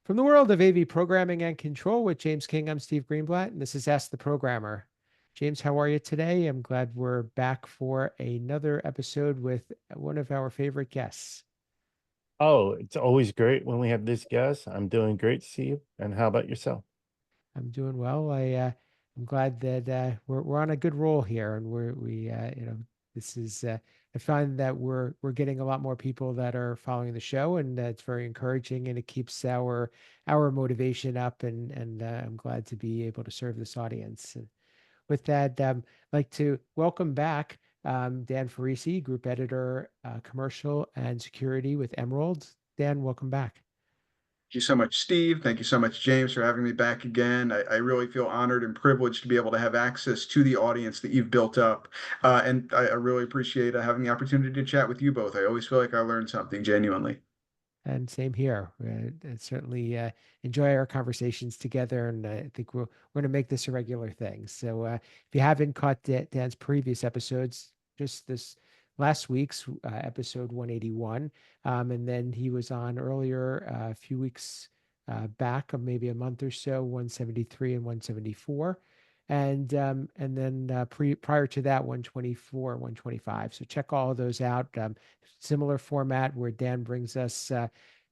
From the world of AV programming and control with James King, I'm Steve Greenblatt, and this is Ask the Programmer. James, how are you today? I'm glad we're back for another episode with one of our favorite guests. Oh, it's always great when we have this guest. I'm doing great, Steve. And how about yourself? I'm doing well. I'm glad that we're on a good roll here, and this is I find that we're getting a lot more people that are following the show, and it's very encouraging, and it keeps our motivation up, and I'm glad to be able to serve this audience. And with that, I'd like to welcome back Dan Ferrisi, Group Editor, Commercial and Security with Emerald. Dan, welcome back. Thank you so much, Steve. Thank you so much, James, for having me back again. I really feel honored and privileged to be able to have access to the audience that you've built up. And I really appreciate having the opportunity to chat with you both. I always feel like I learned something genuinely. And same here. I certainly enjoy our conversations together, and I think we're going to make this a regular thing. So if you haven't caught Dan's previous episodes, just this last week's episode 181, and then he was on earlier a few weeks back, maybe a month or so, 173 and 174. And then prior to that, 124, 125. So check all of those out. Similar format where Dan brings us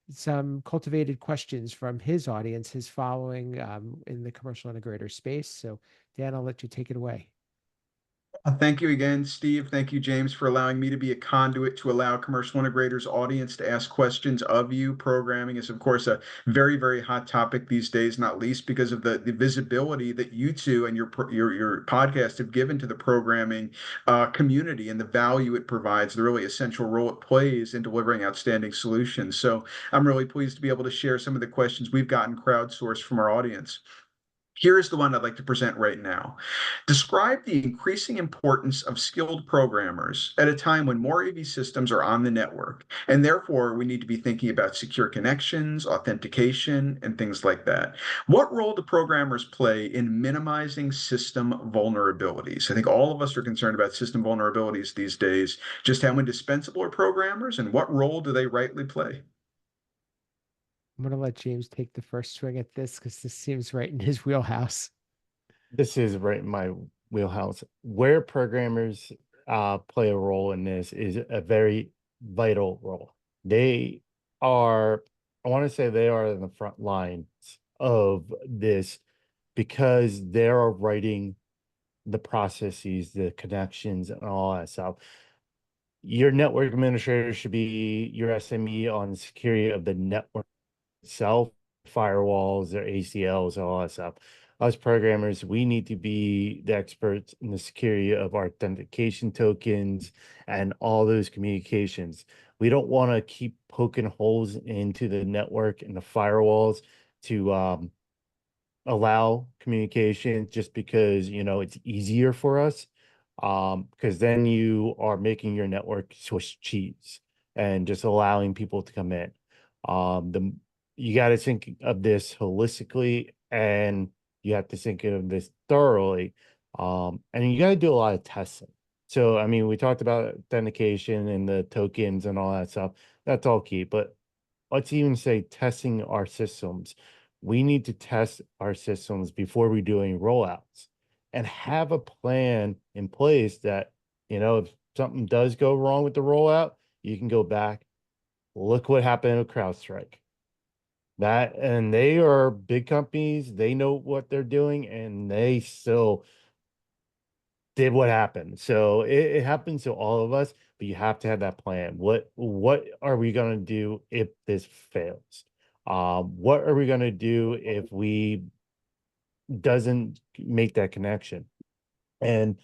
some cultivated questions from his audience, his following in the commercial integrator space. So, Dan, I'll let you take it away. Thank you again, Steve. Thank you, James, for allowing me to be a conduit to allow Commercial Integrators audience to ask questions of you. Programming is, of course, a very, very hot topic these days, not least because of the visibility that you two and your podcast have given to the programming community and the value it provides, the really essential role it plays in delivering outstanding solutions. So I'm really pleased to be able to share some of the questions we've gotten crowdsourced from our audience. Here's the one I'd like to present right now. Describe the increasing importance of skilled programmers at a time when more AV systems are on the network, and therefore we need to be thinking about secure connections, authentication, and things like that. What role do programmers play in minimizing system vulnerabilities? I think all of us are concerned about system vulnerabilities these days. Just how indispensable are programmers, and what role do they rightly play? I'm going to let James take the first swing at this because this seems right in his wheelhouse. This is right in my wheelhouse. Where programmers play a role in this is a very vital role. They are, I want to say they are in the front lines of this because they're writing the processes, the connections, and all that stuff. Your network administrator should be your SME on the security of the network itself, firewalls, their ACLs, all that stuff. Us programmers, we need to be the experts in the security of our authentication tokens and all those communications. We don't want to keep poking holes into the network and the firewalls to allow communication just because, it's easier for us. Because then you are making your network Swiss cheese and just allowing people to come in. The You got to think of this holistically, and you have to think of this thoroughly. And you got to do a lot of testing. So, I mean, we talked about authentication and the tokens and all that stuff. That's all key. But let's even say testing our systems. We need to test our systems before we do any rollouts and have a plan in place that, if something does go wrong with the rollout, you can go back. Look what happened with CrowdStrike. And they are big companies, they know what they're doing, and they still did what happened. So it happens to all of us, but you have to have that plan. What are we going to do if this fails? What are we going to do if we doesn't make that connection? And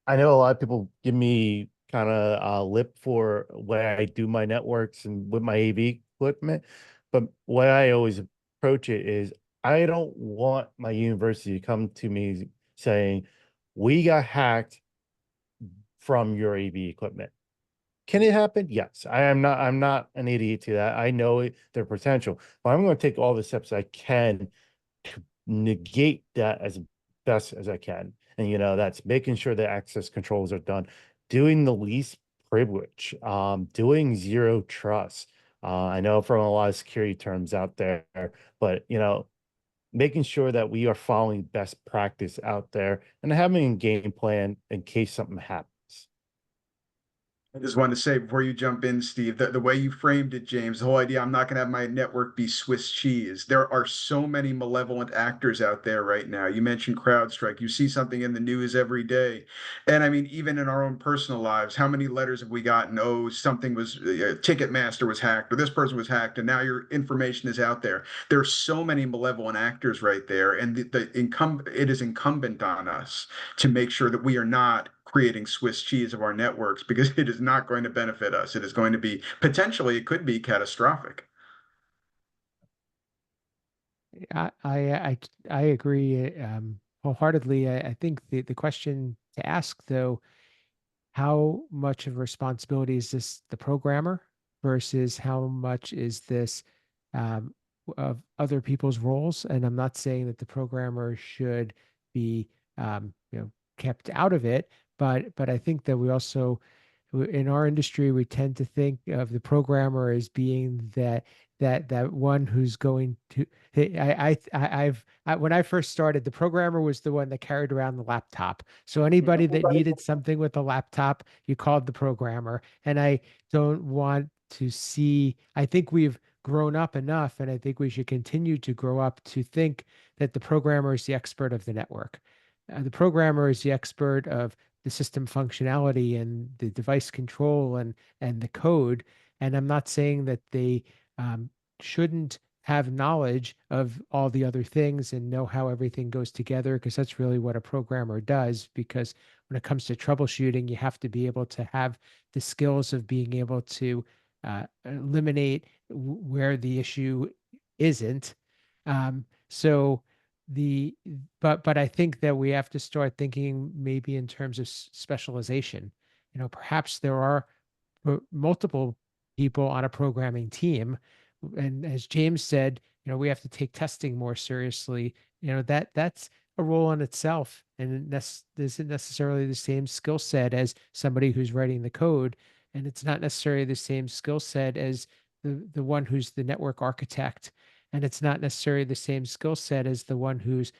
I know a lot of people give me kind of lip for when I do my networks and with my AV equipment, but what I always approach it is I don't want my university to come to me saying, we got hacked from your AV equipment. Can it happen? Yes. I'm not an idiot to that. I know their potential, but I'm going to take all the steps I can to negate that as best as I can. And that's making sure the access controls are done, doing the least privilege, doing zero trust, I know from a lot of security terms out there, but making sure that we are following best practice out there and having a game plan in case something happens. I just wanted to say before you jump in, Steve, that the way you framed it, James, the whole idea I'm not going to have my network be Swiss cheese. There are so many malevolent actors out there right now. You mentioned CrowdStrike. You see something in the news every day. And I mean, even in our own personal lives, how many letters have we gotten? Oh, something was, Ticketmaster was hacked, or this person was hacked, and now your information is out there. There are so many malevolent actors right there. And it is incumbent on us to make sure that we are not creating Swiss cheese of our networks because it is not going to benefit us. It is going to be potentially, it could be catastrophic. I agree wholeheartedly. I think the question to ask though, how much of responsibility is this the programmer versus how much is this um, of other people's roles? And I'm not saying that the programmer should be kept out of it, but I think that we also in our industry we tend to think of the programmer as being that one who's going to when I first started, the programmer was the one that carried around the laptop. So anybody that needed something with a laptop, you called the programmer. And I don't want to see, I think we've grown up enough, and I think we should continue to grow up to think that the programmer is the expert of the network. The programmer is the expert of the system functionality and the device control and the code. And I'm not saying that they shouldn't have knowledge of all the other things and know how everything goes together, because that's really what a programmer does. Because when it comes to troubleshooting, you have to be able to have the skills of being able to eliminate where the issue isn't. So the but I think that we have to start thinking maybe in terms of specialization. Perhaps there are multiple people on a programming team, and as James said, we have to take testing more seriously. That's a role in itself, and this isn't necessarily the same skill set as somebody who's writing the code, and it's not necessarily the same skill set as the one who's the network architect, and it's not necessarily the same skill set as the one who's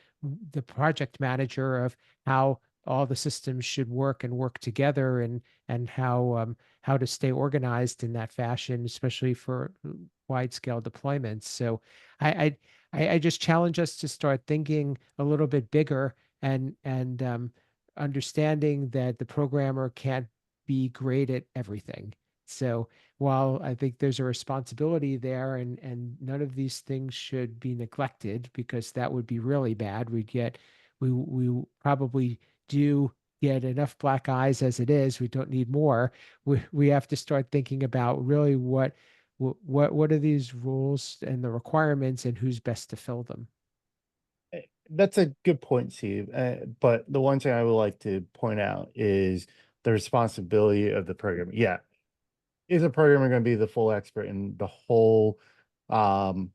the project manager of how all the systems should work and work together, and how to stay organized in that fashion, especially for wide scale deployments. So I just challenge us to start thinking a little bit bigger, and understanding that the programmer can't be great at everything. So while I think there's a responsibility there, and none of these things should be neglected, because that would be really bad. We probably do get enough black eyes as it is. We don't need more. We have to start thinking about really what are these rules and the requirements, and who's best to fill them. That's a good point, Steve. But the one thing I would like to point out is the responsibility of the programmer. Yeah, is a programmer going to be the full expert in the whole end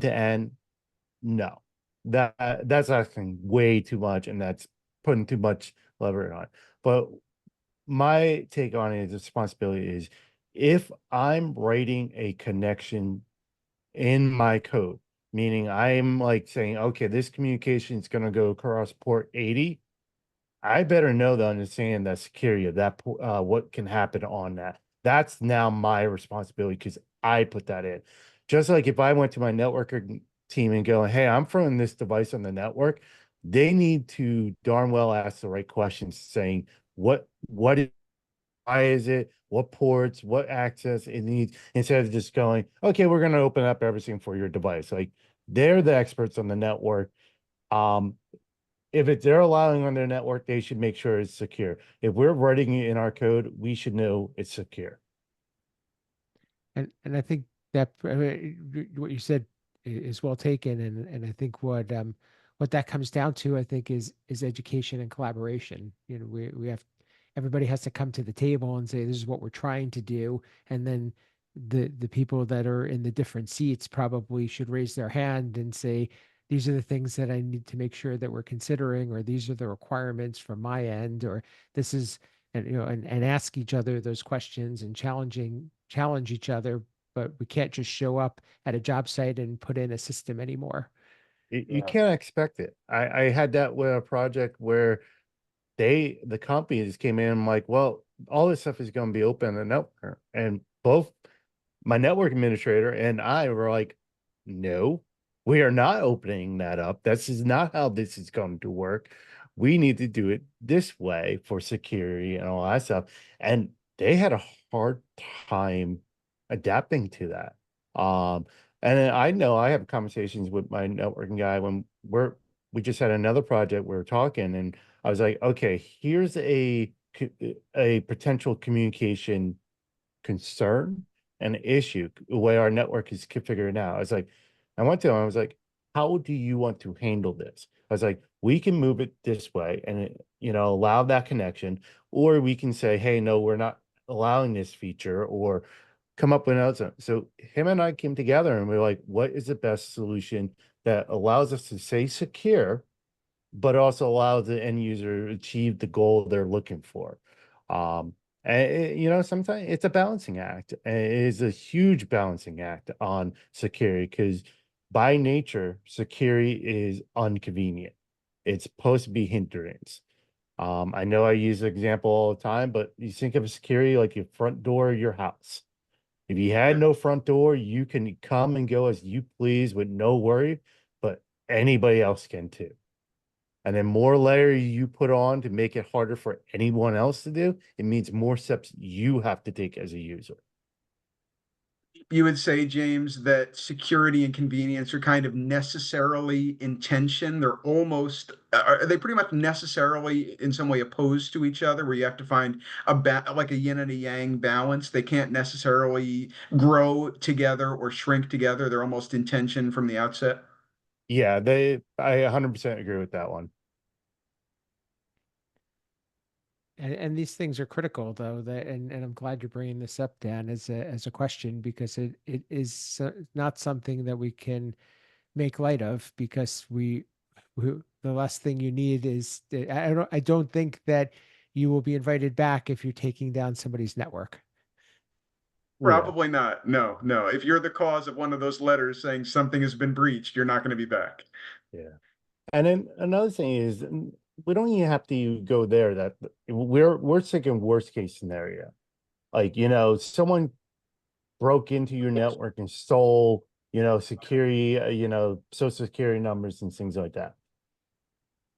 to end? No, that's asking way too much, and that's putting too much lever on it. But my take on it is responsibility is if I'm writing a connection in my code, meaning I'm like saying, okay, this communication is going to go across port 80. I better know the understand that security of that, what can happen on that. That's now my responsibility because I put that in. Just like if I went to my networker team and go, hey, I'm throwing this device on the network, they need to darn well ask the right questions saying what is, why is it, what ports, what access it needs, instead of just going, okay, we're going to open up everything for your device. Like they're the experts on the network. If they're allowing on their network, they should make sure it's secure. If we're writing it in our code, we should know it's secure. And I think that what you said is well taken, and I think what that comes down to, I think, is education and collaboration. We have, everybody has to come to the table and say this is what we're trying to do, and then the people that are in the different seats probably should raise their hand and say these are the things that I need to make sure that we're considering, or these are the requirements from my end, or this is, and ask each other those questions and challenge each other but we can't just show up at a job site and put in a system anymore. You can't expect it. I had that with a project where the companies came in and like, well, all this stuff is going to be open on the network. And both my network administrator and I were like, no, we are not opening that up. This is not how this is going to work. We need to do it this way for security and all that stuff. And they had a hard time adapting to that. And then I know I have conversations with my networking guy when we just had another project we were talking, and I was like, okay, here's a potential communication concern and issue, the way our network is configured now. I was like, I went to him, I was like, how do you want to handle this? I was like, we can move it this way and allow that connection, or we can say, hey, no, we're not allowing this feature, or come up with another. So him and I came together and we are like, what is the best solution that allows us to stay secure, but also allows the end user to achieve the goal they're looking for? And sometimes it's a balancing act. It is a huge balancing act on security, because by nature, security is inconvenient. It's supposed to be hindrance. I know I use the example all the time, but you think of security like your front door of your house. If you had no front door, you can come and go as you please with no worry, but anybody else can too. And then more layer you put on to make it harder for anyone else to do, it means more steps you have to take as a user. You would say, James, that security and convenience are kind of necessarily in tension. They're almost, are they pretty much necessarily in some way opposed to each other, where you have to find like a yin and a yang balance? They can't necessarily grow together or shrink together. They're almost in tension from the outset. Yeah, I 100% agree with that one. And these things are critical, though, and I'm glad you're bringing this up, Dan, as a question, because it is not something that we can make light of, because we the last thing you need is, I don't think that you will be invited back if you're taking down somebody's network. Yeah, Probably not. No, no. If you're the cause of one of those letters saying something has been breached, you're not going to be back. yeah. And then another thing is, we don't even have to go there. That we're thinking worst case scenario. Like, someone broke into your network and stole, security, social security numbers and things like that.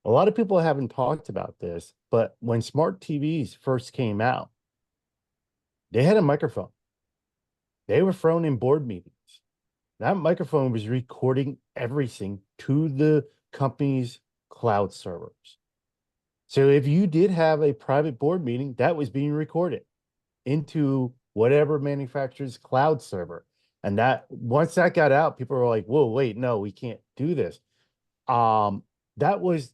A lot of people haven't talked about this, but when smart TVs first came out, they had a microphone. They were thrown in board meetings. That microphone was recording everything to the company's cloud servers. So if you did have a private board meeting, that was being recorded into whatever manufacturer's cloud server. And that once that got out, people were like, whoa, wait, no, we can't do this. That was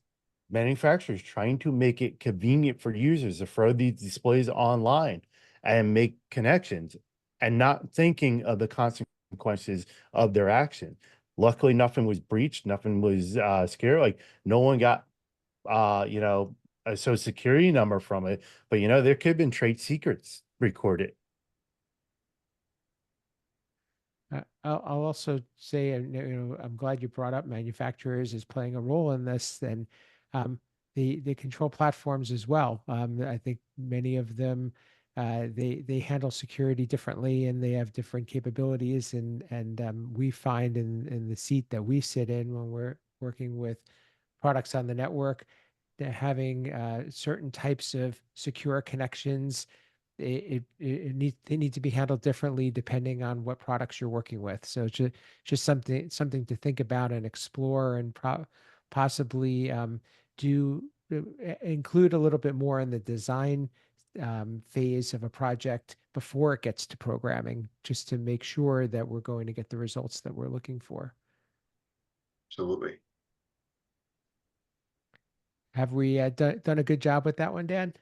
manufacturers trying to make it convenient for users to throw these displays online and make connections, and not thinking of the consequences of their action. Luckily, nothing was breached, nothing was scary. Like, no one got a social security number from it, but there could have been trade secrets recorded. I'll also say, I'm glad you brought up manufacturers as playing a role in this, and the control platforms as well. I think many of them, they handle security differently, and they have different capabilities. And we find in the seat that we sit in when we're working with products on the network, that having certain types of secure connections, they need to be handled differently depending on what products you're working with. So it's just something to think about and explore, and possibly do include a little bit more in the design phase of a project before it gets to programming, just to make sure that we're going to get the results that we're looking for. Absolutely. Have we done a good job with that one, Dan?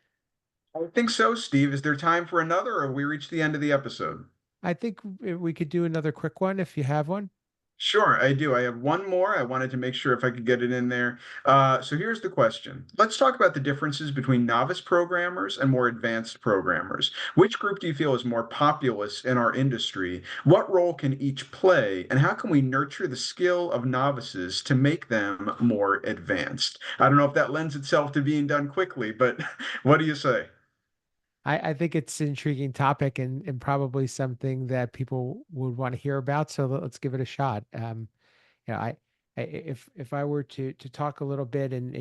I think so, Steve. Is there time for another, or have we reached the end of the episode? I think we could do another quick one if you have one. Sure, I do. I have one more. I wanted to make sure if I could get it in there. So here's the question. Let's talk about the differences between novice programmers and more advanced programmers. Which group do you feel is more populous in our industry? What role can each play? And how can we nurture the skill of novices to make them more advanced? I don't know if that lends itself to being done quickly, but what do you say? I think it's an intriguing topic and probably something that people would want to hear about. So let's give it a shot. If I were to talk a little bit and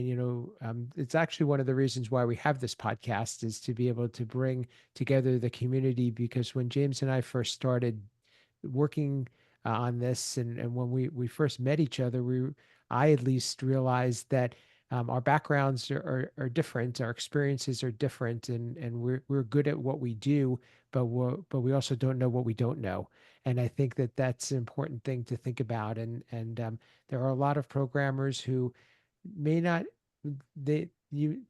it's actually one of the reasons why we have this podcast is to be able to bring together the community because when James and I first started working on this and when we first met each other, I at least realized that our backgrounds are different, our experiences are different, and we're good at what we do, but we also don't know what we don't know. And I think that that's an important thing to think about. And there are a lot of programmers who may not they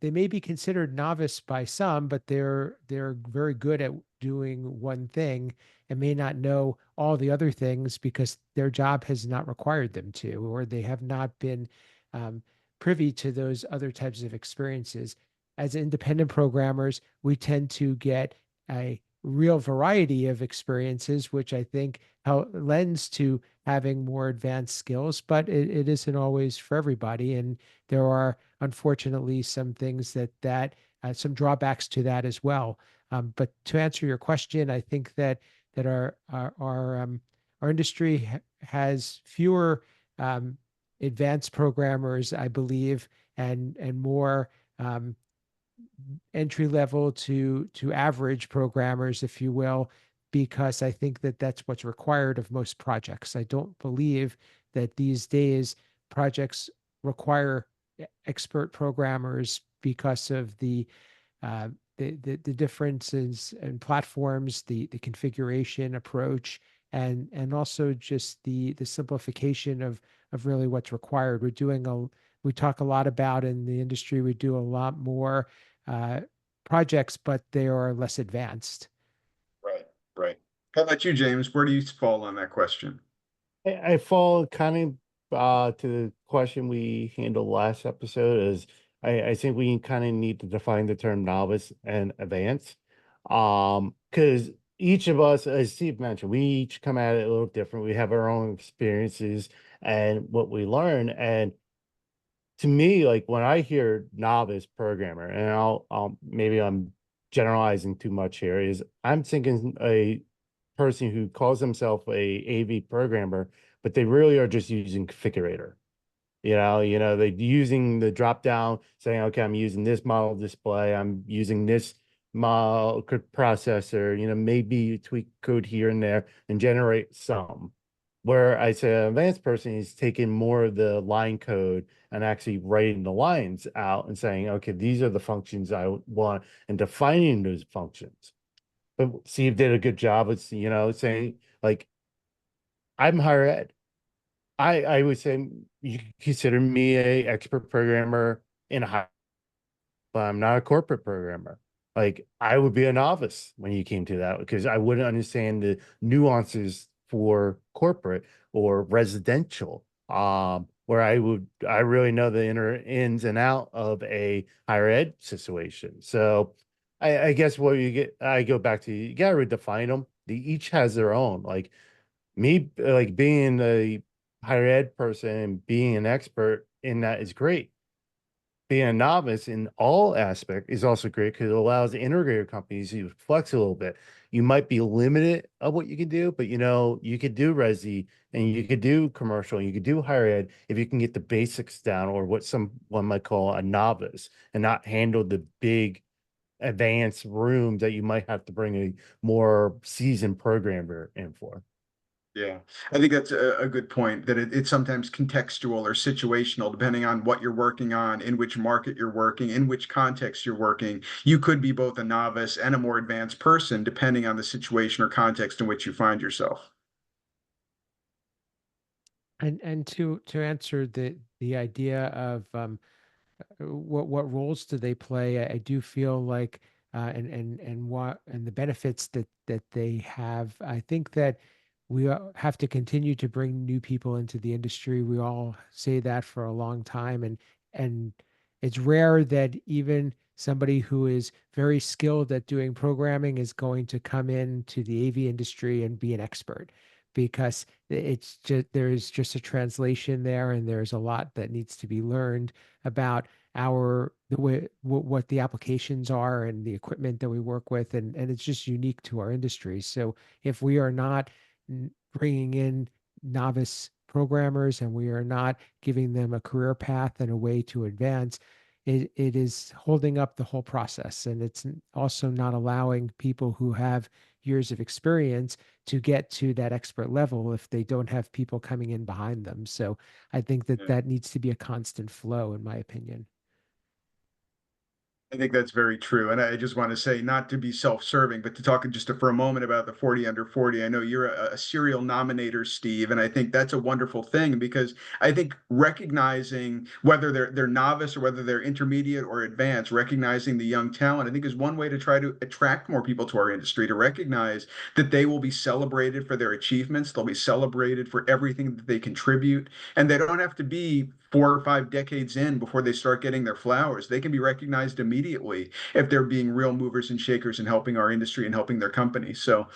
may be considered novice by some, but they're very good at doing one thing and may not know all the other things because their job has not required them to, or they have not been um, privy to those other types of experiences. As independent programmers, we tend to get a real variety of experiences, which I think lends to having more advanced skills, but it isn't always for everybody. And there are unfortunately some things some drawbacks to that as well. But to answer your question, I think that our industry has fewer advanced programmers, I believe, and more entry level to average programmers, if you will, because I think that that's what's required of most projects. I don't believe that these days projects require expert programmers because of uh, the differences in platforms, the configuration approach, and also just the simplification of really what's required. We talk a lot about in the industry. We do a lot more uh, projects, but they are less advanced. Right, right. How about you, James? Where do you fall on that question? I fall kind of to the question we handled last episode is I think we kind of need to define the term novice and advanced. Because each of us, as Steve mentioned, we each come at it a little different. We have our own experiences and what we learn. And to me, like when I hear novice programmer, and I'll maybe I'm generalizing too much here, is I'm thinking a person who calls himself a AV programmer, but they really are just using configurator. They're using the drop down, saying, okay, I'm using this model display, I'm using this model processor, maybe tweak code here and there and generate some. Where I say an advanced person is taking more of the line code and actually writing the lines out and saying, okay, these are the functions I want and defining those functions. But Steve did a good job of, saying like, I'm higher ed. I would say you could consider me a expert programmer in a high, but I'm not a corporate programmer. Like I would be a novice when you came to that because I wouldn't understand the nuances for corporate or residential. Where I really know the inner ins and out of a higher ed situation. So I guess what I go back to, you gotta redefine them. They each has their own. Like me, like being a higher ed person and being an expert in that is great. Being a novice in all aspect is also great because it allows the integrator companies to flex a little bit. You might be limited of what you can do, but you could do resi and you could do commercial, and you could do higher ed if you can get the basics down or what someone might call a novice and not handle the big advanced rooms that you might have to bring a more seasoned programmer in for. Yeah, I think that's a good point that it's sometimes contextual or situational, depending on what you're working on, in which market you're working, in which context you're working. You could be both a novice and a more advanced person, depending on the situation or context in which you find yourself. And to answer the idea of what roles do they play, I do feel like and what and the benefits that they have. I think that we have to continue to bring new people into the industry. We all say that for a long time, and it's rare that even somebody who is very skilled at doing programming is going to come into the AV industry and be an expert, because it's just there's just a translation there, and there's a lot that needs to be learned about our the way what the applications are and the equipment that we work with, and it's just unique to our industry. So if we are not bringing in novice programmers and we are not giving them a career path and a way to advance, it is holding up the whole process. And it's also not allowing people who have years of experience to get to that expert level if they don't have people coming in behind them. So I think that that needs to be a constant flow, in my opinion. I think that's very true. And I just want to say, not to be self-serving, but to talk just for a moment about the 40 under 40. I know you're a serial nominator, Steve, and I think that's a wonderful thing because I think recognizing whether they're novice or whether they're intermediate or advanced, recognizing the young talent, I think is one way to try to attract more people to our industry, to recognize that they will be celebrated for their achievements, they'll be celebrated for everything that they contribute, and they don't have to be 4 or 5 decades in before they start getting their flowers. They can be recognized immediately if they're being real movers and shakers and helping our industry and helping their company. So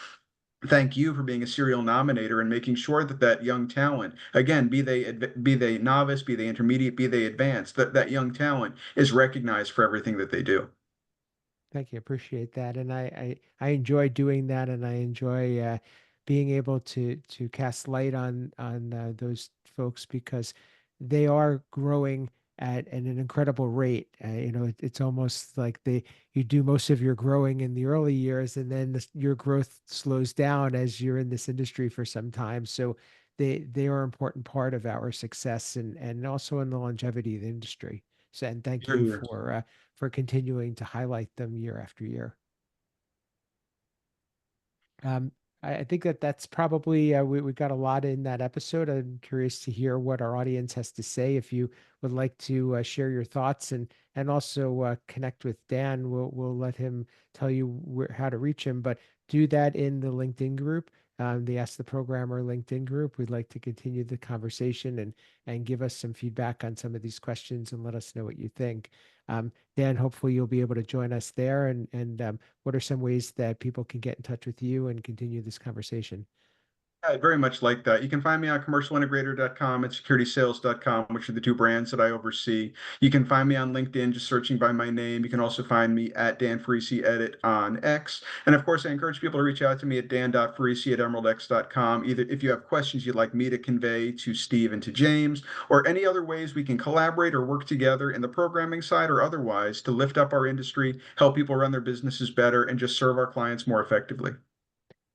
thank you for being a serial nominator and making sure that that young talent, again, be they novice, be they intermediate, be they advanced, that young talent is recognized for everything that they do. Thank you. Appreciate that. And I enjoy doing that, and I enjoy being able to cast light on those folks, because they are growing at an incredible rate. It's almost like you do most of your growing in the early years, and then your growth slows down as you're in this industry for some time. So they are an important part of our success, and also in the longevity of the industry. So, and thank Here, you here. for continuing to highlight them year after year. Um, I think that that's probably we got a lot in that episode. I'm curious to hear what our audience has to say. If you would like to share your thoughts and also connect with Dan, we'll let him tell you how to reach him. But do that in the LinkedIn group, the Ask the Programmer LinkedIn group. We'd like to continue the conversation and give us some feedback on some of these questions and let us know what you think. Dan, hopefully you'll be able to join us there. And what are some ways that people can get in touch with you and continue this conversation? I very much like that. You can find me on commercialintegrator.com and securitysales.com, which are the two brands that I oversee. You can find me on LinkedIn, just searching by my name. You can also find me at Dan Ferrisi Edit on X. And of course, I encourage people to reach out to me at dan.ferrisi@emeraldx.com. Either if you have questions you'd like me to convey to Steve and to James, or any other ways we can collaborate or work together in the programming side or otherwise to lift up our industry, help people run their businesses better, and just serve our clients more effectively.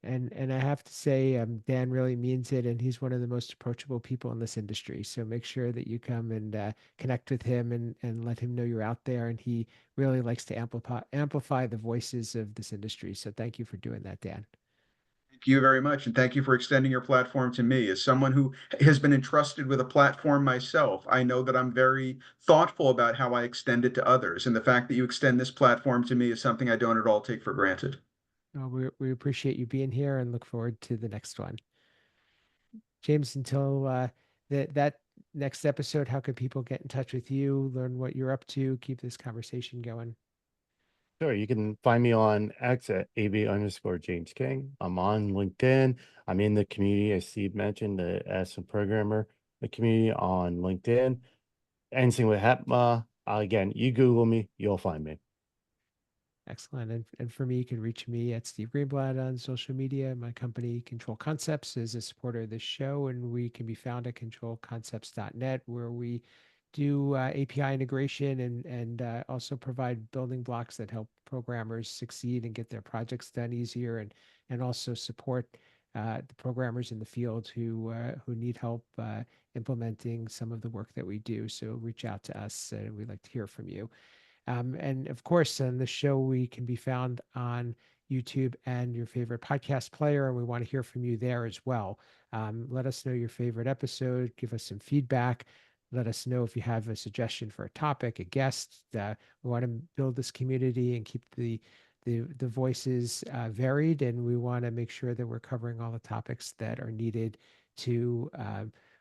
And I have to say, Dan really means it, and he's one of the most approachable people in this industry. So make sure that you come and connect with him and let him know you're out there. And he really likes to amplify the voices of this industry. So thank you for doing that, Dan. Thank you very much. And thank you for extending your platform to me. As someone who has been entrusted with a platform myself, I know that I'm very thoughtful about how I extend it to others. And the fact that you extend this platform to me is something I don't at all take for granted. We appreciate you being here and look forward to the next one. James, until that next episode, how could people get in touch with you, learn what you're up to, keep this conversation going? Sure, you can find me on X at AB_James King. I'm on LinkedIn. I'm in the community, as Steve mentioned, as a programmer, the community on LinkedIn. Anything with HEPMA, again, you Google me, you'll find me. Excellent. And for me, you can reach me at Steve Greenblatt on social media. My company, Control Concepts, is a supporter of this show, and we can be found at controlconcepts.net, where we do API integration and also provide building blocks that help programmers succeed and get their projects done easier, and also support the programmers in the field who need help implementing some of the work that we do. So reach out to us, and we'd like to hear from you. And of course, on the show, we can be found on YouTube and your favorite podcast player, and we want to hear from you there as well. Let us know your favorite episode, give us some feedback. Let us know if you have a suggestion for a topic, a guest. We want to build this community and keep the voices varied, and we want to make sure that we're covering all the topics that are needed to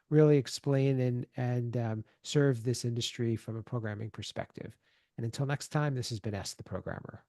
really explain and serve this industry from a programming perspective. And until next time, this has been Ask the Programmer.